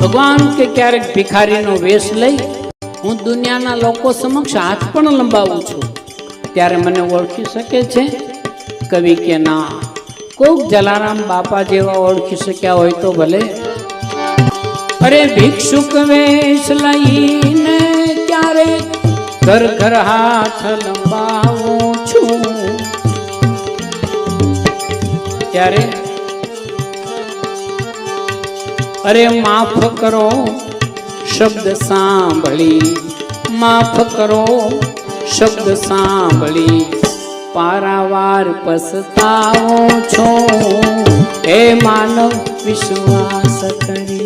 ભગવાન કે ક્યારેક ભિખારીનો વેશ લઈ હું દુનિયાના લોકો સમક્ષ હાથ પણ લંબાવું છું ત્યારે મને ઓળખી શકે છે? કવિ કે ના, કોક જલારામ બાપા જેવા ઓળખી શક્યા હોય તો ભલે. અરે ભિક્ષુક વેશ લઈને ક્યારેક ઘર ઘર હાથ લંબાવું છું ત્યારે અરે માફ કરો શબ્દ સાંભળી, માફ કરો શબ્દ સાંભળી પારાવાર પસ્તાવો છો. હે માનવ વિશ્વાસ કરી